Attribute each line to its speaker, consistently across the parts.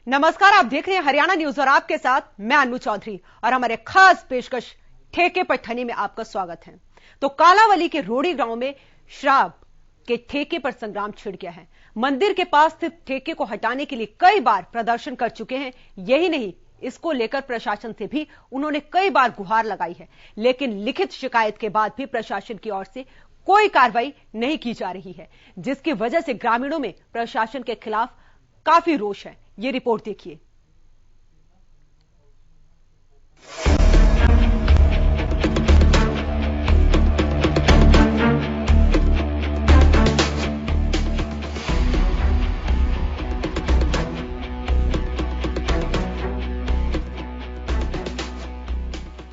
Speaker 1: नमस्कार, आप देख रहे हैं हरियाणा न्यूज और आपके साथ मैं अनु चौधरी और हमारे खास पेशकश ठेके पर ठनी में आपका स्वागत है। तो कालावली के रोड़ी गांव में शराब के ठेके पर संग्राम छिड़ गया है। मंदिर के पास स्थित ठेके को हटाने के लिए कई बार प्रदर्शन कर चुके हैं। यही नहीं, इसको लेकर प्रशासन से भी उन्होंने कई बार गुहार लगाई है, लेकिन लिखित शिकायत के बाद भी प्रशासन की ओर से कोई कार्रवाई नहीं की जा रही है, जिसकी वजह से ग्रामीणों में प्रशासन के खिलाफ काफी रोष है। ये रिपोर्ट देखिए।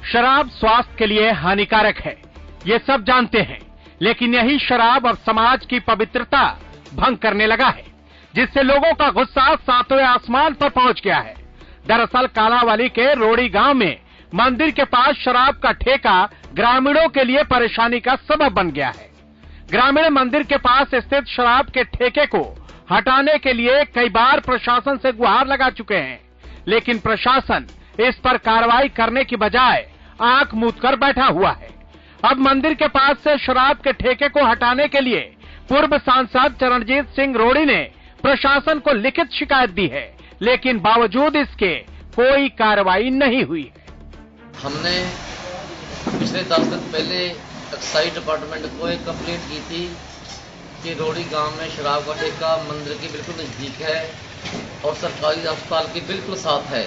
Speaker 2: शराब स्वास्थ्य के लिए हानिकारक है, ये सब जानते हैं, लेकिन यही शराब अब समाज की पवित्रता भंग करने लगा है, जिससे लोगों का गुस्सा सातवें आसमान पर पहुंच गया है। दरअसल कालावली के रोड़ी गांव में मंदिर के पास शराब का ठेका ग्रामीणों के लिए परेशानी का सबब बन गया है। ग्रामीण मंदिर के पास स्थित शराब के ठेके को हटाने के लिए कई बार प्रशासन से गुहार लगा चुके हैं, लेकिन प्रशासन इस पर कार्रवाई करने की बजाय आंख मूंद कर बैठा हुआ है। अब मंदिर के पास से शराब के ठेके को हटाने के लिए पूर्व सांसद चरणजीत सिंह रोड़ी ने प्रशासन को लिखित शिकायत दी है, लेकिन बावजूद इसके कोई कार्रवाई नहीं हुई है।
Speaker 3: हमने पिछले 10 दिन पहले एक्साइज डिपार्टमेंट को एक कंप्लेंट की थी कि रोड़ी गांव में शराब का ठेका मंदिर के बिल्कुल नजदीक है और सरकारी अस्पताल के बिल्कुल साथ है,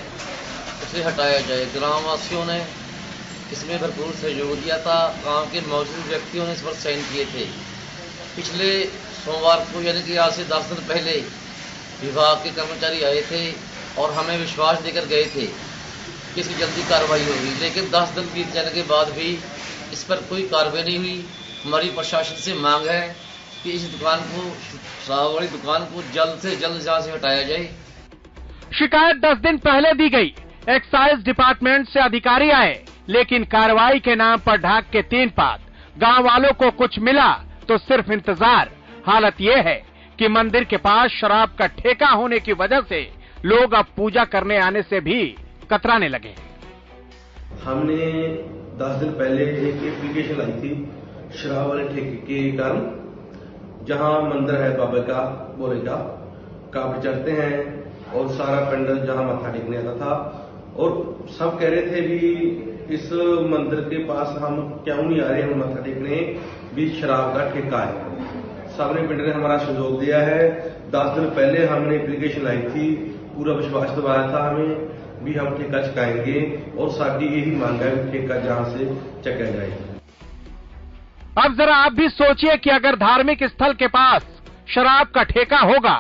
Speaker 3: उसे हटाया जाए। ग्रामवासियों ने इसमें भरपूर सहयोग दिया था। गांव के मौजूद व्यक्तियों ने इस पर साइन किए थे। पिछले सोमवार को यानी कि आज से 10 दिन पहले विभाग के कर्मचारी आए थे और हमें विश्वास देकर गए थे कि इसकी जल्दी कार्रवाई होगी, लेकिन 10 दिन बीत जाने के बाद भी इस पर कोई कार्रवाई नहीं हुई। हमारी प्रशासन से मांग है कि इस दुकान को, शराब वाली दुकान को जल्द से जल्द यहाँ से हटाया जाए।
Speaker 2: शिकायत 10 दिन पहले दी गई। एक्साइज डिपार्टमेंट से अधिकारी आए, लेकिन कार्रवाई के नाम पर ढाक के 3 पात। गांव वालों को कुछ मिला तो सिर्फ इंतजार। हालत यह है कि मंदिर के पास शराब का ठेका होने की वजह से लोग अब पूजा करने आने से भी कतराने लगे।
Speaker 4: हमने 10 दिन पहले एक एप्लीकेशन लाई थी शराब वाले ठेके के कारण, जहां मंदिर है बाबा का बोले का काफी चढ़ते हैं और सारा पंडल जहां मत्था टेकने आता था, और सब कह रहे थे भी इस मंदिर के पास हम क्यों नहीं आ रहे, हम मत्था टेकने भी शराब का ठेका है। सबने पिंड ने हमारा सहयोग दिया है। 10 दिन पहले हमने एप्लीकेशन लाई थी, पूरा विश्वास दिवाया था हमें भी हम ठेका चुकाएंगे, और साਡੀ यही मांग है ठेका जहां से चुकाया जाए।
Speaker 2: अब जरा आप भी सोचिए कि अगर धार्मिक स्थल के पास शराब का ठेका होगा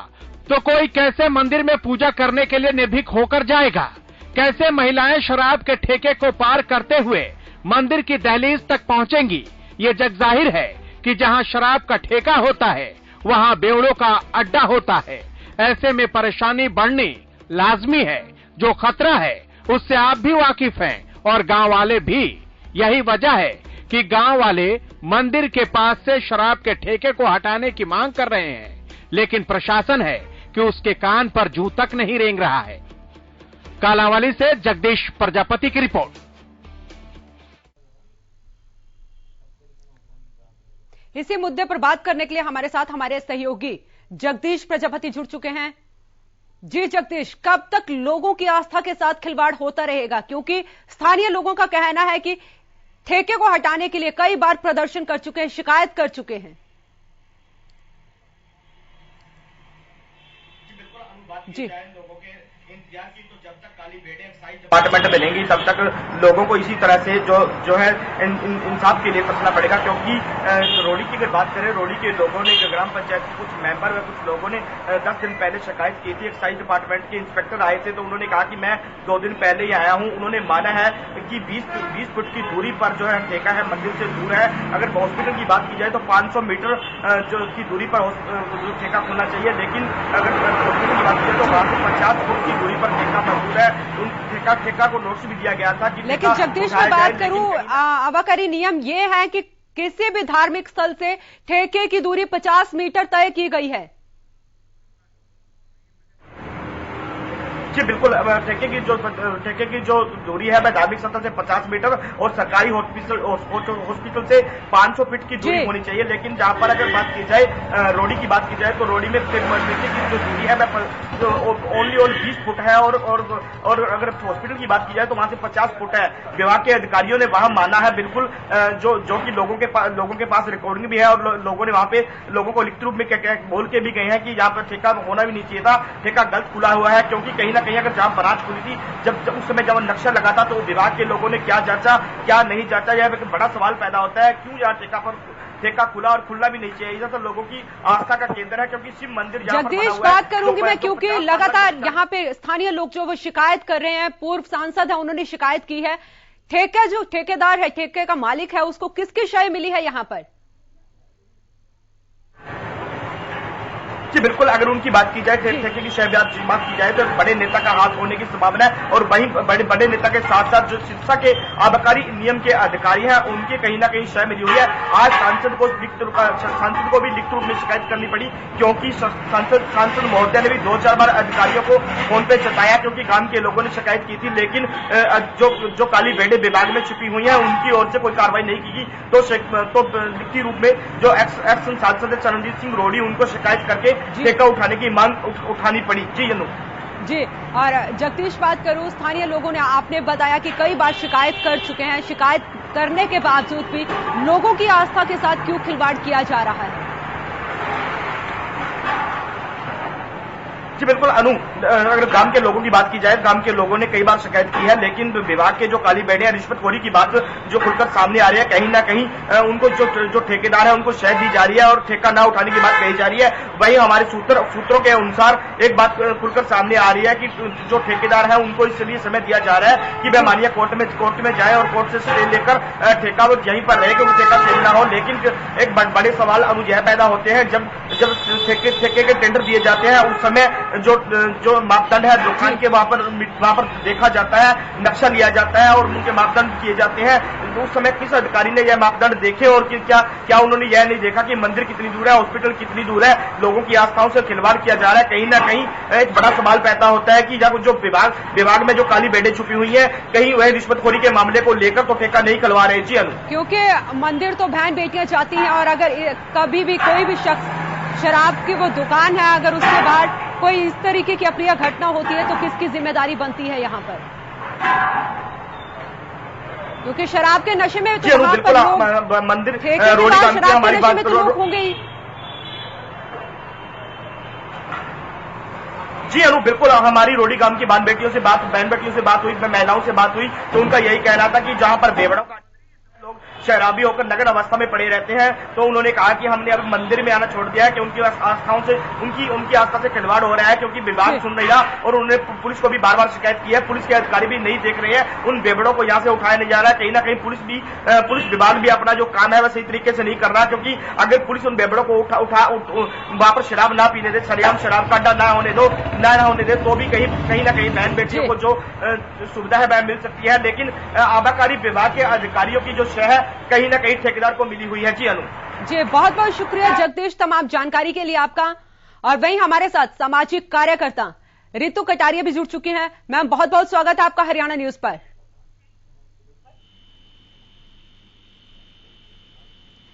Speaker 2: तो कोई कैसे मंदिर में पूजा करने के लिए निर्भीक होकर जाएगा? कैसे महिलाएं शराब के ठेके को पार करते हुए मंदिर की दहलीज तक पहुंचेंगी? ये जग जाहिर है कि जहां शराब का ठेका होता है वहां बेवड़ों का अड्डा होता है। ऐसे में परेशानी बढ़नी लाजमी है। जो खतरा है उससे आप भी वाकिफ हैं और गांव वाले भी। यही वजह है कि गांव वाले मंदिर के पास से शराब के ठेके को हटाने की मांग कर रहे हैं, लेकिन प्रशासन है कि उसके कान पर जूं तक नहीं रेंग रहा है। कालावली से जगदीश प्रजापति की रिपोर्ट।
Speaker 1: इसी मुद्दे पर बात करने के लिए हमारे साथ हमारे सहयोगी जगदीश प्रजापति जुड़ चुके हैं। जी जगदीश, कब तक लोगों की आस्था के साथ खिलवाड़ होता रहेगा? क्योंकि स्थानीय लोगों का कहना है कि ठेके को हटाने के लिए कई बार प्रदर्शन कर चुके हैं, शिकायत कर चुके हैं। जी
Speaker 5: डिपार्टमेंट मिलेंगी तब तक लोगों को इसी तरह से जो है इंसाफ के लिए फंसना पड़ेगा। क्योंकि रोड़ी की अगर बात करें, रोड़ी के लोगों ने, ग्राम पंचायत के कुछ मेंबर व कुछ लोगों ने 10 दिन पहले शिकायत की थी। एक्साइज डिपार्टमेंट के इंस्पेक्टर आए थे तो उन्होंने कहा कि मैं 2 दिन पहले ही आया हूं। उन्होंने माना है कि 20 फुट की दूरी पर जो है ठेका है, मंदिर से दूर है। अगर हॉस्पिटल की बात की जाए तो 500 मीटर जो की दूरी पर ठेका खुलना चाहिए, लेकिन अगर हॉस्पिटल की बात की जाए तो वहां से 50 फुट की दूरी पर ठेका मौजूद है। उन ठेका को नोटिस भी दिया गया था कि
Speaker 1: लेकिन जगदीश मैं बात करूं, अवाकारी नियम ये है कि किसी भी धार्मिक स्थल से ठेके की दूरी 50 मीटर तय की गई है।
Speaker 5: जी बिल्कुल, ठेके की जो दूरी है वह धार्मिक स्थल से 50 मीटर और सरकारी हॉस्पिटल से 500 फीट की दूरी होनी चाहिए। लेकिन जहां पर अगर बात की जाए रोडी की बात की जाए तो रोडी में ठेके की जो दूरी है वह ओनली 20 फुट है और अगर हॉस्पिटल की बात की जाए तो वहां से 50 फुट है। विभाग के अधिकारियों ने वहां माना है बिल्कुल, जो कि लोगों के पास रिकॉर्डिंग भी है और लोगों ने वहां पे लोगों को लिखित रूप में बोल के भी गए हैं कि यहाँ पर ठेका होना भी नहीं चाहिए था, ठेका गलत खुला हुआ है। क्योंकि कहीं ना कहीं अगर जहां ब्रांच खुली थी जब उस समय जब नक्शा लगा था तो विभाग के लोगों ने क्या जांचा क्या नहीं जांचा, यह एक बड़ा सवाल पैदा होता है। क्यों यहाँ ठेका खुला और खुलना भी नहीं चाहिए। इधर तो लोगों की आस्था का केंद्र है क्योंकि शिव मंदिर
Speaker 1: जगदीश बात करूंगी मैं, क्योंकि लगातार यहाँ पे स्थानीय लोग जो वो शिकायत कर रहे हैं, पूर्व सांसद है उन्होंने शिकायत की है, ठेका जो ठेकेदार है, ठेके का मालिक है, उसको किसकी शय मिली है यहाँ पर?
Speaker 5: जी बिल्कुल, अगर उनकी बात की जाए ठेके की शय बात की जाए तो बड़े नेता का हाथ होने की संभावना है और वहीं बड़े नेता के साथ साथ जो शिक्षा के आबकारी नियम के अधिकारी हैं उनके कहीं ना कहीं शय मिली हुई है। आज सांसद को भी लिखित रूप में शिकायत करनी पड़ी क्योंकि सांसद महोदय ने भी 2-4 बार अधिकारियों को फोन पे जताया क्योंकि गांव के लोगों ने शिकायत की थी। लेकिन जो काली भेड़े विभाग में छिपी हुई है उनकी ओर से कोई कार्रवाई नहीं की गई। तो लिखित रूप में जो एक्स सांसद चरणजीत सिंह रोडी उनको शिकायत करके ठेका उठाने की मांग उठानी पड़ी। जी जनू
Speaker 1: जी, और जगदीश बात करूं, स्थानीय लोगों ने आपने बताया कि कई बार शिकायत कर चुके हैं, शिकायत करने के बावजूद भी लोगों की आस्था के साथ क्यों खिलवाड़ किया जा रहा है?
Speaker 5: जी बिल्कुल अनु, अगर गांव के लोगों की बात की जाए, गांव के लोगों ने कई बार शिकायत की है लेकिन विभाग के जो काली भेड़ियां रिश्वतखोरी की बात जो खुलकर सामने आ रही है, कहीं ना कहीं उनको जो ठेकेदार है उनको शय दी जा रही है और ठेका ना उठाने की बात कही जा रही है। वहीं हमारे सूत्रों के अनुसार एक बात खुलकर सामने आ रही है कि जो ठेकेदार है उनको इसलिए समय दिया जा रहा है कि वह मानिए कोर्ट में जाए और कोर्ट से स्टे लेकर ठेका वो यहीं पर रहे क्योंकि ठेका सेल ना हो। लेकिन एक बड़े सवाल अनु यह पैदा होते हैं जब ठेके के टेंडर दिए जाते हैं उस समय जो मापदंड है दुकान के वहां पर देखा जाता है, नक्शा लिया जाता है और उनके मापदंड किए जाते हैं। उस समय किस अधिकारी ने यह मापदंड देखे और क्या उन्होंने यह नहीं देखा कि मंदिर कितनी दूर है, हॉस्पिटल कितनी दूर है, लोगों की आस्थाओं से खिलवाड़ किया जा रहा है। कहीं ना कहीं एक बड़ा सवाल पैदा होता है कि जो विभाग में जो काली भेड़ें छुपी हुई है कहीं वह रिश्वतखोरी के मामले को लेकर तो ठेका नहीं खिलवा रहे। जी अनु,
Speaker 1: क्योंकि मंदिर तो बहन बेटियां जाती हैं और अगर कभी भी कोई भी शख्स शराब की वो दुकान है, अगर उसके बाहर कोई इस तरीके की अप्रिय घटना होती है तो किसकी जिम्मेदारी बनती है यहाँ पर? क्योंकि शराब के नशे में तो
Speaker 5: मंदिर रोड हमारी बात
Speaker 1: होंगे ही।
Speaker 5: जी अनु, बिल्कुल हमारी रोडी गांव की बहन बेटियों से बात हुई, महिलाओं से बात हुई तो उनका यही कहना था कि जहां पर बेवड़ों का लोग शराबी होकर नग्न अवस्था में पड़े रहते हैं तो उन्होंने कहा कि हमने अब मंदिर में आना छोड़ दिया है कि उनकी आस्थाओं से उनकी आस्था से खिलवाड़ हो रहा है क्योंकि विभाग सुन नहीं रहा और उन्होंने पुलिस को भी बार बार शिकायत की है। पुलिस के अधिकारी भी नहीं देख रहे हैं, उन बेवड़ों को यहाँ से उठाया नहीं जा रहा है। कहीं ना कहीं पुलिस विभाग भी अपना जो काम है वह सही तरीके से नहीं कर रहा क्योंकि अगर पुलिस उन बेवड़ों को वहां पर शराब ना पीने दे, सरेआम शराब का अड्डा ना होने दे तो भी कहीं ना कहीं बहन बेटियों को जो सुविधा है वह मिल सकती है। लेकिन आबकारी विभाग के अधिकारियों की जो शय है कहीं ना कहीं ठेकेदार को मिली हुई है। जी अनु
Speaker 1: जी, बहुत बहुत शुक्रिया जगदीश तमाम जानकारी के लिए आपका। और वहीं हमारे साथ सामाजिक कार्यकर्ता रितु कटारिया भी जुड़ चुकी हैं। मैम, बहुत बहुत स्वागत है आपका हरियाणा न्यूज पर।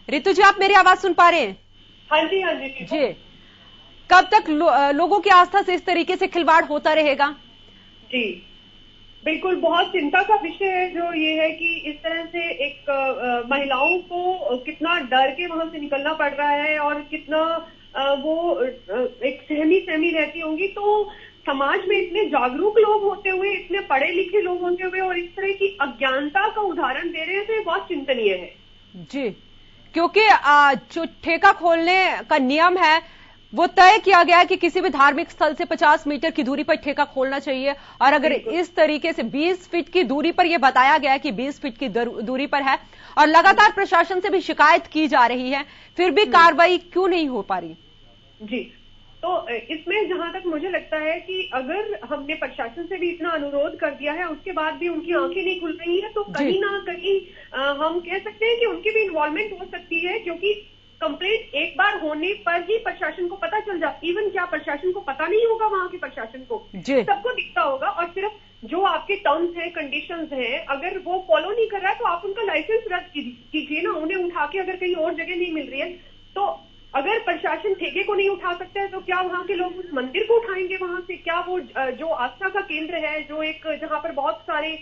Speaker 1: रितु जी, आप मेरी आवाज सुन पा रहे हैं?
Speaker 6: हाँ जी, हाँ जी
Speaker 1: जी। कब तक लोगों की आस्था से इस तरीके से खिलवाड़ होता रहेगा?
Speaker 6: जी बिल्कुल, बहुत चिंता का विषय है जो ये है कि इस तरह से एक महिलाओं को कितना डर के वहां से निकलना पड़ रहा है और कितना वो एक सहमी रहती होंगी। तो समाज में इतने जागरूक लोग होते हुए, इतने पढ़े लिखे लोग होते हुए और इस तरह की अज्ञानता का उदाहरण दे रहे हैं तो ये बहुत चिंतनीय है। जी,
Speaker 1: क्योंकि जो ठेका खोलने का नियम है वो तय किया गया है कि किसी भी धार्मिक स्थल से 50 मीटर की दूरी पर ठेका खोलना चाहिए और अगर इस तरीके से 20 फीट की दूरी पर यह बताया गया है कि 20 फीट की दूरी पर है और लगातार प्रशासन से भी शिकायत की जा रही है, फिर भी कार्रवाई क्यों नहीं हो पा रही?
Speaker 6: जी, तो इसमें जहां तक मुझे लगता है कि अगर हमने प्रशासन से भी इतना अनुरोध कर दिया है उसके बाद भी उनकी आंखें नहीं खुल रही है तो कहीं ना कहीं हम कह सकते हैं कि उनकी भी इन्वॉल्वमेंट हो सकती है क्योंकि कंप्लेंट एक बार होने पर ही प्रशासन को पता चल जाता। इवन क्या प्रशासन को पता नहीं होगा? वहां के प्रशासन को सबको दिखता होगा जो आपके टर्म्स हैं, कंडीशंस हैं, अगर वो फॉलो नहीं कर रहा है तो आप उनका लाइसेंस रद्द कीजिए ना। उन्हें उठा के अगर कहीं और जगह नहीं मिल रही है तो अगर प्रशासन ठेके को नहीं उठा सकता है तो क्या वहाँ के लोग उस मंदिर को उठाएंगे वहां से? क्या वो जो आस्था का केंद्र है, जो एक जहाँ पर बहुत सारे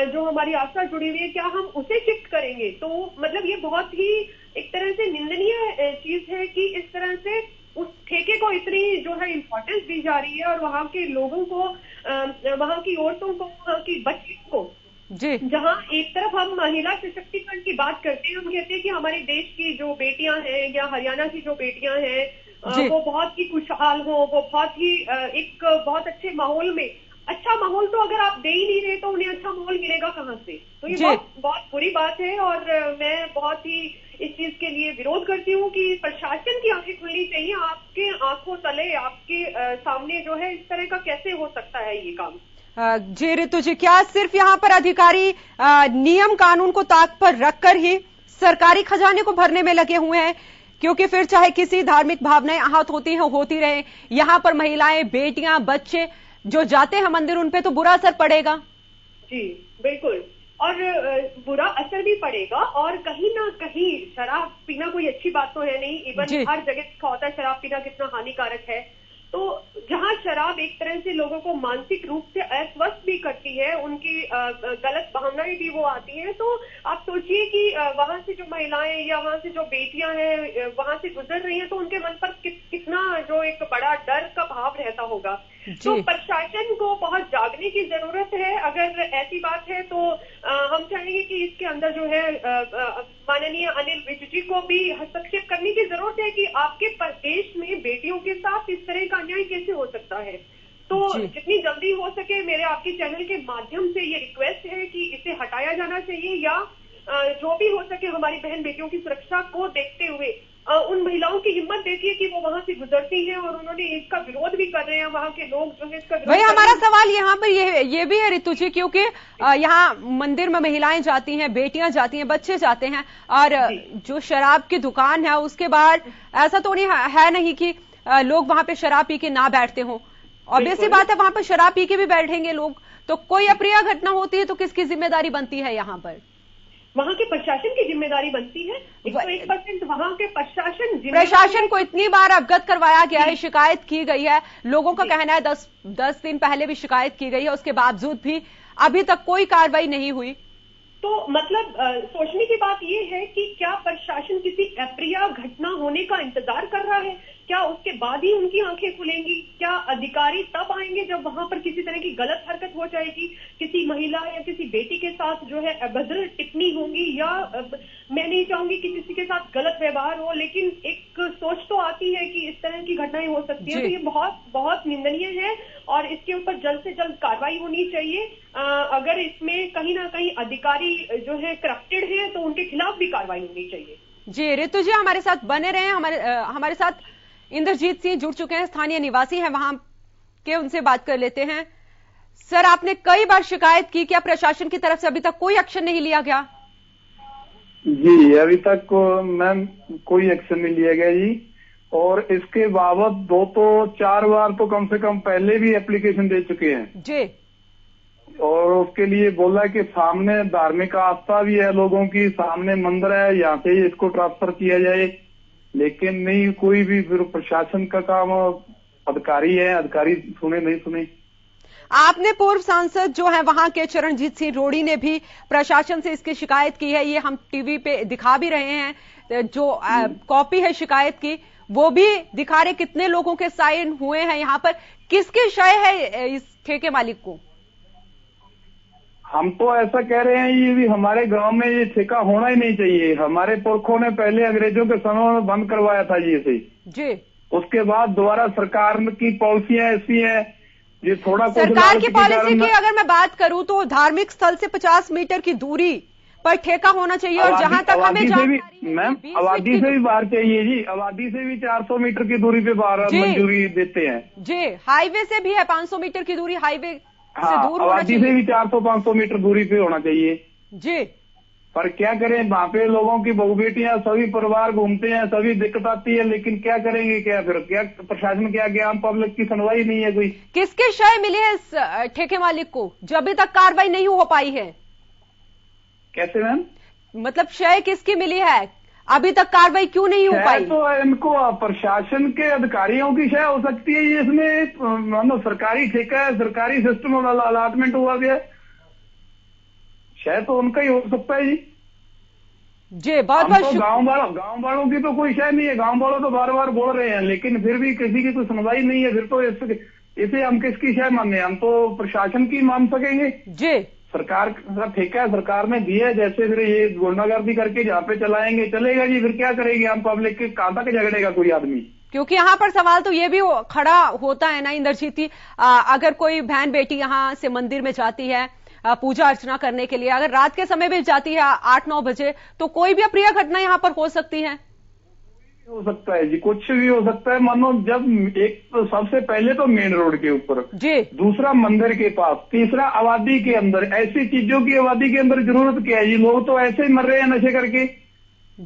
Speaker 6: जो हमारी आस्था जुड़ी हुई है, क्या हम उसे शिफ्ट करेंगे? तो मतलब ये बहुत ही एक तरह से निंदनीय चीज है कि इस तरह से उस ठेके को इतनी जो है इम्पोर्टेंस दी जा रही है और वहाँ के लोगों को, वहाँ की औरतों को, वहाँ की बच्चियों को,
Speaker 1: जी,
Speaker 6: जहाँ एक तरफ हम महिला सशक्तिकरण की बात करते हैं, हम कहते हैं कि हमारे देश की जो बेटियां हैं या हरियाणा की जो बेटियां हैं वो बहुत ही खुशहाल हो, वो बहुत ही एक बहुत अच्छे माहौल में, अच्छा माहौल तो अगर आप दे ही नहीं रहे तो उन्हें अच्छा माहौल मिलेगा कहाँ से? तो ये बहुत बुरी बात है और मैं बहुत ही इस चीज के लिए विरोध करती हूँ कि प्रशासन की आंखें खुलनी चाहिए। आपके आंखों तले, आपके सामने जो है इस तरह का कैसे हो सकता है ये काम?
Speaker 1: जी रितु जी, क्या सिर्फ यहाँ पर अधिकारी नियम कानून को ताक पर रखकर ही सरकारी खजाने को भरने में लगे हुए हैं? क्योंकि फिर चाहे किसी धार्मिक भावनाएं आहत होती हैं, होती रहे, यहाँ पर महिलाएं, बेटियां, बच्चे जो जाते हैं मंदिर, उन पे तो बुरा असर पड़ेगा।
Speaker 6: जी बिल्कुल, और बुरा असर भी पड़ेगा और कहीं ना कहीं शराब पीना कोई अच्छी बात तो है नहीं। इवन हर जगह लिखा होता है शराब पीना कितना हानिकारक है। तो जहां शराब एक तरह से लोगों को मानसिक रूप से अस्वस्थ भी करती है, उनकी गलत भावनाएं भी वो आती हैं, तो आप सोचिए कि वहां से जो महिलाएं या वहां से जो बेटियां हैं वहां से गुजर रही हैं तो उनके मन पर कितना जो एक बड़ा डर का भाव रहता होगा। तो प्रशासन को बहुत जागने की जरूरत है। अगर ऐसी बात है तो हम चाहेंगे कि इसके अंदर जो है माननीय अनिल विज जी को भी हस्तक्षेप करने की जरूरत है कि आपके प्रदेश में बेटियों के साथ इस तरह का अन्याय कैसे हो सकता है। तो जितनी जल्दी हो सके मेरे आपके चैनल के माध्यम से ये रिक्वेस्ट है कि इसे हटाया जाना चाहिए या जो भी हो सके हमारी बहन बेटियों की सुरक्षा को देखते हुए उन महिलाओं की हिम्मत देखिए कि वो वहां से गुजरती हैं और उन्होंने इसका विरोध भी कर रहे हैं, वहां के लोग जो है इसका विरोध।
Speaker 1: वही हमारा सवाल यहाँ पर ये भी है रितु जी, क्योंकि यहाँ मंदिर में महिलाएं जाती हैं, बेटियां जाती हैं, बच्चे जाते हैं और जो शराब की दुकान है उसके बाहर ऐसा तो नहीं कि लोग वहां पे शराब पी के ना बैठते हों। ऑब्वियस सी बात है, वहां पर शराब पी के भी बैठेंगे लोग, तो कोई अप्रिय घटना होती है तो किसकी जिम्मेदारी बनती है? यहाँ पर
Speaker 6: वहाँ के प्रशासन की जिम्मेदारी बनती है। 101% वहाँ के
Speaker 1: प्रशासन को इतनी बार अवगत करवाया गया है, शिकायत की गई है, लोगों का कहना है 10 दिन पहले भी शिकायत की गई है, उसके बावजूद भी अभी तक कोई कार्रवाई नहीं हुई।
Speaker 6: तो मतलब सोचने की बात यह है कि क्या प्रशासन किसी अप्रिय घटना होने का इंतजार कर रहा है? क्या उसके बाद ही उनकी आंखें खुलेंगी? क्या अधिकारी तब आएंगे जब वहां पर किसी तरह की गलत हरकत हो जाएगी, किसी महिला या किसी बेटी के साथ जो है अभद्र टिप्पणी होंगी, या मैं नहीं चाहूंगी कि किसी के साथ गलत व्यवहार हो, लेकिन एक सोच तो आती है कि इस तरह की घटनाएं हो सकती है। तो ये बहुत बहुत निंदनीय है और इसके ऊपर जल्द से जल्द कार्रवाई होनी चाहिए। अगर इसमें कहीं ना कहीं अधिकारी जो है करप्टेड है तो उनके खिलाफ भी कार्रवाई होनी चाहिए।
Speaker 1: जी रितु जी, हमारे साथ बने रहे। हमारे साथ इंद्रजीत सिंह जुड़ चुके हैं, स्थानीय निवासी हैं वहां के, उनसे बात कर लेते हैं। सर, आपने कई बार शिकायत की, क्या प्रशासन की तरफ से अभी तक कोई एक्शन नहीं लिया गया?
Speaker 7: जी, अभी तक मैम कोई एक्शन नहीं लिया गया जी, और इसके बाबत 2 तो 4 बार तो कम से कम पहले भी एप्लीकेशन दे चुके हैं
Speaker 1: जी,
Speaker 7: और उसके लिए बोला कि सामने धार्मिक आस्था भी है लोगों की, सामने मंदिर है, यहाँ से इसको ट्रांसफर किया जाए, लेकिन नहीं, कोई भी फिर प्रशासन का काम, अधिकारी है, अधिकारी सुने नहीं सुने।
Speaker 1: आपने पूर्व सांसद जो है वहां के चरणजीत सिंह रोड़ी ने भी प्रशासन से इसकी शिकायत की है, ये हम टीवी पे दिखा भी रहे हैं, जो कॉपी है शिकायत की वो भी दिखा रहे, कितने लोगों के साइन हुए हैं यहाँ पर। किसकी शय है इस ठेके मालिक को?
Speaker 7: हम तो ऐसा कह रहे हैं, ये भी हमारे गांव में ये ठेका होना ही नहीं चाहिए। हमारे पुरखों ने पहले अंग्रेजों के समय में बंद करवाया था जी इसे जी, उसके बाद दोबारा सरकार की पॉलिसियां ऐसी हैं, ये थोड़ा
Speaker 1: सरकार की पॉलिसी की अगर मैं बात करूं तो धार्मिक स्थल से 50 मीटर की दूरी पर ठेका होना चाहिए, और जहां तक हमें जानकारी,
Speaker 7: मैम आबादी से भी बाहर चाहिए जी, आबादी से भी 400 मीटर की दूरी पे बाहर मंजूरी देते हैं
Speaker 1: जी, हाईवे से भी है 500 मीटर की दूरी, हाईवे
Speaker 7: हाँ, आबादी से भी 400-500 मीटर दूरी पे होना चाहिए
Speaker 1: जी।
Speaker 7: पर क्या करें, वहाँ पे लोगों की बहू बेटियां सभी परिवार घूमते हैं, सभी दिक्कत आती है, लेकिन क्या करेंगे, क्या फिर क्या प्रशासन क्या आम पब्लिक की सुनवाई नहीं है कोई।
Speaker 1: किसके शय मिले हैं इस ठेके मालिक को जो अभी तक कार्रवाई नहीं हो पाई है?
Speaker 7: कैसे मैम?
Speaker 1: मतलब शय किसकी मिली है, अभी तक कार्रवाई क्यों नहीं हो पाई?
Speaker 7: तो इनको प्रशासन के अधिकारियों की शय हो सकती है, ये इसमें मानो सरकारी ठेका है, सरकारी सिस्टम अलॉटमेंट हुआ गया, शायद तो उनका ही हो सकता है जी। बहुत बहुत गांव वालों की तो कोई शय नहीं है, गांव वालों तो बार बार बोल रहे हैं, लेकिन फिर भी किसी की कोई सुनवाई नहीं है। फिर तो इसे हम किसकी शय माने, हम तो प्रशासन की मान सकेंगे जी। सरकार का ठेका है, सरकार ने दिया है, जैसे फिर ये गुंडागर्दी करके जहाँ पे चलाएंगे चलेगा जी, फिर क्या करेगी आम पब्लिक के, कहां तक झगड़ेगा कोई आदमी? क्योंकि यहाँ पर सवाल तो ये भी खड़ा होता है ना इंद्रजीत जी, अगर कोई बहन बेटी यहाँ से मंदिर में जाती है पूजा अर्चना करने के लिए, अगर रात के समय भी जाती है 8-9 बजे, तो कोई भी अप्रिय घटना यहाँ पर हो सकती है। हो सकता है जी, कुछ भी हो सकता है। मानो जब एक तो सबसे पहले तो मेन रोड के ऊपर जी, दूसरा मंदिर के पास, तीसरा आबादी के अंदर, ऐसी चीजों की आबादी के अंदर जरूरत क्या है जी? लोग तो ऐसे ही मर रहे हैं नशे करके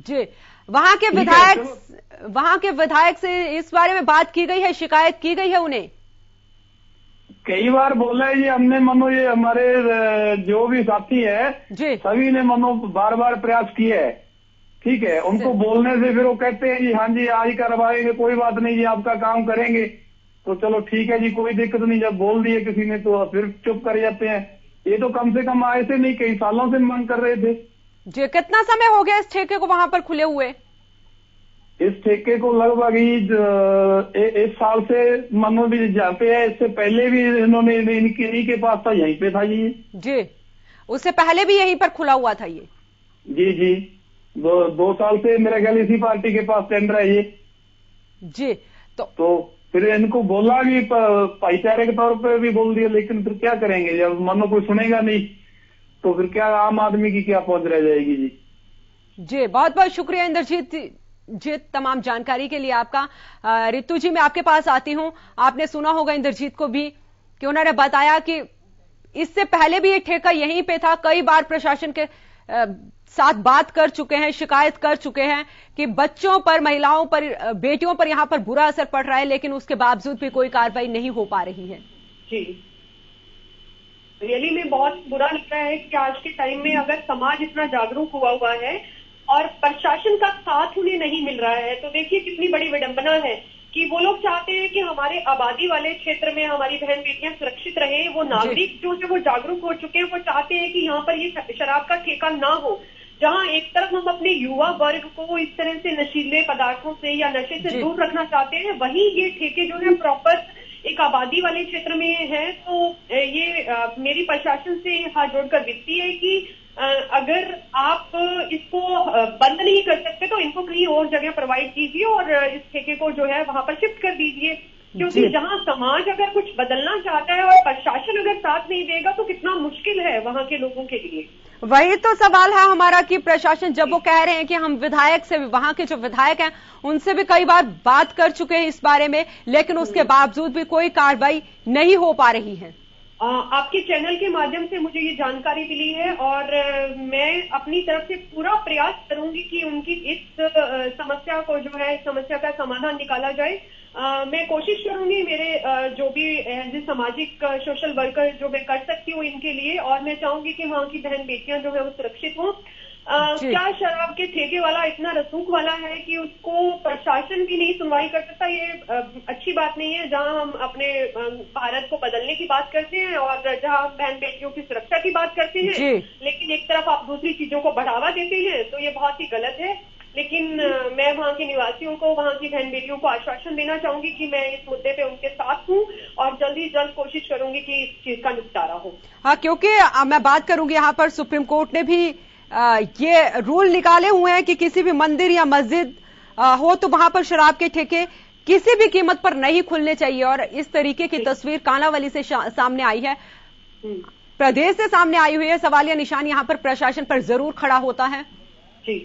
Speaker 7: जी। वहां के विधायक से इस बारे में बात की गई है, शिकायत की गई है उन्हें? कई बार बोला है जी हमने, मनो ये हमारे जो भी साथी है जी, सभी ने मनो बार बार प्रयास किया है, ठीक है। उनको बोलने से फिर वो कहते हैं जी हाँ जी आज करवाएंगे, कोई बात नहीं जी आपका काम करेंगे, तो चलो ठीक है जी कोई दिक्कत नहीं। जब बोल दिए किसी ने तो फिर चुप कर जाते हैं। ये तो कम से कम आए से नहीं, कई सालों से मांग कर रहे थे जी। कितना समय हो गया इस ठेके को वहां पर खुले हुए? इस ठेके को लगभग ही इस साल से मनो भी जहाँ पे है, इससे पहले भी इन्होंने इन्हीं के पास था, यहीं पे था जी। उससे पहले भी यहीं पर खुला हुआ था ये जी। 2 साल से मेरा ख्याल इसी पार्टी के पास टेंडर है ये जी। तो फिर इनको बोला भी, भाईचारे के तौर पे भी बोल दिया, लेकिन फिर क्या करेंगे जब मानो कोई सुनेगा नहीं, तो फिर क्या आम आदमी की क्या पहुंच रह जाएगी जी। बहुत बहुत शुक्रिया इंद्रजीत जी तमाम जानकारी के लिए आपका। रितु जी मैं आपके पास आती हूं, आपने सुना होगा इंद्रजीत को भी कि उन्होंने बताया कि इससे पहले भी ये ठेका यहीं पे था, कई बार प्रशासन के साथ बात कर चुके हैं, शिकायत कर चुके हैं कि बच्चों पर, महिलाओं पर, बेटियों पर यहां पर बुरा असर पड़ रहा है, लेकिन उसके बावजूद भी कोई कार्रवाई नहीं हो पा रही है जी।
Speaker 6: रियली में बहुत बुरा लगता है कि आज के टाइम में अगर समाज इतना जागरूक हुआ है और प्रशासन का साथ उन्हें नहीं मिल रहा है, तो देखिए कितनी बड़ी विडंबना है कि वो लोग चाहते हैं कि हमारे आबादी वाले क्षेत्र में हमारी बहन बेटियां सुरक्षित रहे। वो नागरिक जो है वो जागरूक हो चुके हैं, वो चाहते हैं कि यहाँ पर ये शराब का ठेका ना हो। जहाँ एक तरफ हम अपने युवा वर्ग को इस तरह से नशीले पदार्थों से या नशे से दूर रखना चाहते हैं, वहीं ये ठेके जो है प्रॉपर एक आबादी वाले क्षेत्र में है। तो ये मेरी प्रशासन से हाथ जोड़कर विनती है कि अगर आप इसको बंद नहीं कर सकते तो इनको कहीं और जगह प्रोवाइड कीजिए और इस ठेके को जो है वहां पर शिफ्ट कर दीजिए, क्योंकि जहां समाज अगर कुछ बदलना चाहता है और प्रशासन अगर साथ नहीं देगा तो कितना मुश्किल है वहां के लोगों के लिए। वही तो सवाल है हमारा कि प्रशासन, जब वो कह रहे हैं कि हम विधायक से, वहां के जो विधायक हैं उनसे भी कई बार बात कर चुके हैं इस बारे में, लेकिन उसके बावजूद भी कोई कार्रवाई नहीं हो पा रही है। आपके चैनल के माध्यम से मुझे ये जानकारी मिली है और मैं अपनी तरफ से पूरा प्रयास करूंगी कि उनकी इस समस्या को जो है, समस्या का समाधान निकाला जाए। मैं कोशिश करूंगी मेरे जो भी सामाजिक सोशल वर्कर जो मैं कर सकती हूँ इनके लिए, और मैं चाहूंगी कि वहाँ की बहन बेटियां जो है वो सुरक्षित हों। क्या शराब के ठेके वाला इतना रसूख वाला है कि उसको प्रशासन भी नहीं सुनवाई कर सकता? ये अच्छी बात नहीं है। जहां हम अपने भारत को बदलने की बात करते हैं और जहां हम बहन बेटियों की सुरक्षा की बात करते हैं, लेकिन एक तरफ आप दूसरी चीजों को बढ़ावा देते हैं, तो ये बहुत ही गलत है। लेकिन मैं वहाँ के निवासियों को, वहाँ की बहन बेटियों को आश्वासन देना चाहूंगी कि मैं इस मुद्दे पे उनके साथ हूँ और जल्द ही जल्द कोशिश करूंगी कि इस चीज का निपटारा हो। हाँ, क्योंकि मैं बात करूंगी यहाँ पर सुप्रीम कोर्ट ने भी ये रूल निकाले हुए हैं कि किसी भी मंदिर या मस्जिद हो तो वहां पर शराब के ठेके किसी भी कीमत पर नहीं खुलने चाहिए। और इस तरीके की तस्वीर कांलावली से सामने आई है, प्रदेश से सामने आई हुई है। सवालिया निशान यहाँ पर प्रशासन पर जरूर खड़ा होता है जी,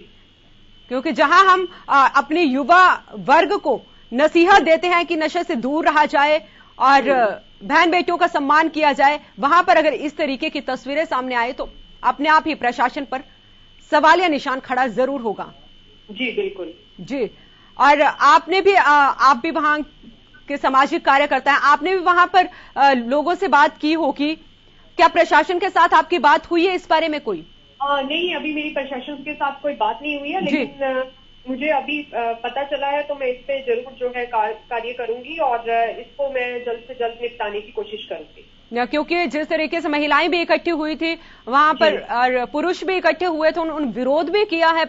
Speaker 6: क्योंकि जहां हम अपने युवा वर्ग को नसीहत देते हैं कि नशे से दूर रहा जाए और बहन बेटियों का सम्मान किया जाए, वहां पर अगर इस तरीके की तस्वीरें सामने आए तो अपने आप ही प्रशासन पर
Speaker 1: सवालिया निशान खड़ा जरूर होगा।
Speaker 6: जी बिल्कुल
Speaker 1: जी। और आपने भी आप भी वहां के सामाजिक कार्यकर्ता हैं, आपने भी वहां पर लोगों से बात की होगी, क्या प्रशासन के साथ आपकी बात हुई है इस बारे में कोई?
Speaker 6: नहीं, अभी मेरी प्रशासन के साथ कोई बात नहीं हुई है, लेकिन मुझे अभी पता चला है तो मैं इस पे जरूर जो है कार्य करूंगी और इसको मैं जल्द से जल्द निपटाने की कोशिश करूंगी।
Speaker 1: क्योंकि जिस तरीके से महिलाएं भी इकट्ठी हुई थी वहां पर और पुरुष भी इकट्ठे हुए थे, उन विरोध भी किया है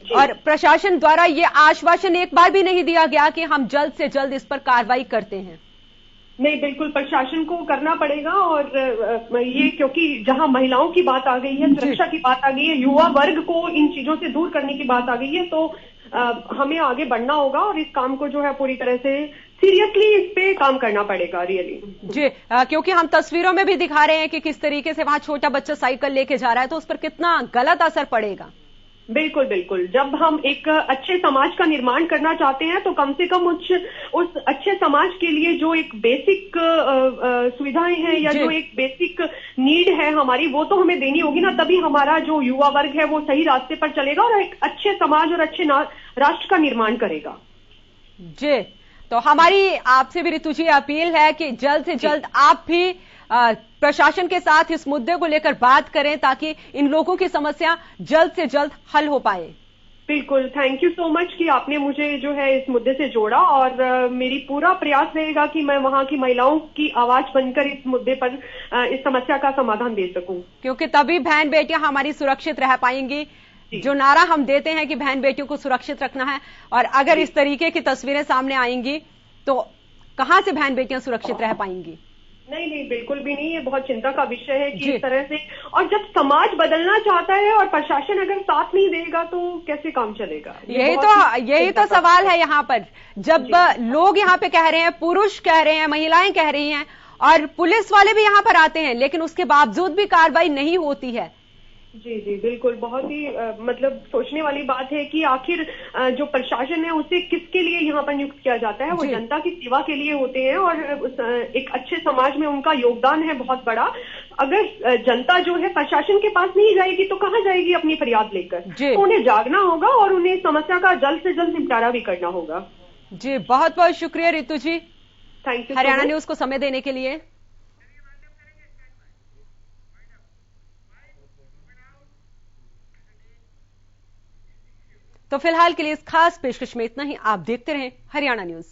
Speaker 1: और प्रशासन द्वारा ये आश्वासन एक बार भी नहीं दिया गया कि हम जल्द से जल्द इस पर कार्रवाई करते हैं।
Speaker 6: नहीं, बिल्कुल प्रशासन को करना पड़ेगा और ये क्योंकि जहां महिलाओं की बात आ गई है, सुरक्षा की बात आ गई है, युवा वर्ग को इन चीजों से दूर करने की बात आ गई है, तो हमें आगे बढ़ना होगा और इस काम को जो है पूरी तरह से सीरियसली इस पे काम करना पड़ेगा रियली।
Speaker 1: जी, क्योंकि हम तस्वीरों में भी दिखा रहे हैं कि किस तरीके से वहां छोटा बच्चा साइकिल लेके जा रहा है, तो उस पर कितना गलत असर पड़ेगा।
Speaker 6: बिल्कुल बिल्कुल, जब हम एक अच्छे समाज का निर्माण करना चाहते हैं तो कम से कम उस अच्छे समाज के लिए जो एक बेसिक सुविधाएं हैं या जो एक बेसिक नीड है हमारी, वो तो हमें देनी होगी ना, तभी हमारा जो युवा वर्ग है वो सही रास्ते पर चलेगा और एक अच्छे समाज और अच्छे राष्ट्र का निर्माण करेगा।
Speaker 1: जी, तो हमारी आपसे भी ऋतु जी अपील है कि जल्द से जल्द आप भी प्रशासन के साथ इस मुद्दे को लेकर बात करें ताकि इन लोगों की समस्या जल्द से जल्द हल हो पाए।
Speaker 6: बिल्कुल, थैंक यू सो मच कि आपने मुझे जो है इस मुद्दे से जोड़ा और मेरी पूरा प्रयास रहेगा कि मैं वहां की महिलाओं की आवाज बनकर इस मुद्दे पर इस समस्या का समाधान दे सकूं, क्योंकि
Speaker 1: तभी बहन बेटियां हमारी सुरक्षित रह पाएंगी। जो नारा हम देते हैं कि बहन बेटियों को सुरक्षित रखना है, और अगर इस तरीके की तस्वीरें सामने आएंगी तो कहां से बहन बेटियां सुरक्षित रह पाएंगी?
Speaker 6: नहीं, बिल्कुल भी नहीं, ये बहुत चिंता का विषय है कि इस तरह से, और जब समाज बदलना चाहता है और प्रशासन अगर साथ नहीं देगा तो कैसे काम चलेगा?
Speaker 1: यही तो सवाल है यहाँ पर। जब लोग यहाँ पे कह रहे हैं, पुरुष कह रहे हैं, महिलाएं कह रही हैं और पुलिस वाले भी यहाँ पर आते हैं, लेकिन उसके बावजूद भी कार्रवाई नहीं होती है।
Speaker 6: जी बिल्कुल, बहुत ही मतलब सोचने वाली बात है कि आखिर जो प्रशासन है उसे किसके लिए यहाँ पर नियुक्त किया जाता है? वो जनता की सेवा के लिए होते हैं और एक अच्छे समाज में उनका योगदान है बहुत बड़ा। अगर जनता जो है प्रशासन के पास नहीं जाएगी तो कहाँ जाएगी अपनी फरियाद लेकर? तो उन्हें जागना होगा और उन्हें समस्या का जल्द से जल्द निपटारा भी करना होगा।
Speaker 1: जी, बहुत बहुत शुक्रिया ऋतु जी,
Speaker 6: थैंक यू
Speaker 1: हरियाणा न्यूज को समय देने के लिए। तो फिलहाल के लिए इस खास पेशकश में इतना ही। आप देखते रहें हरियाणा न्यूज।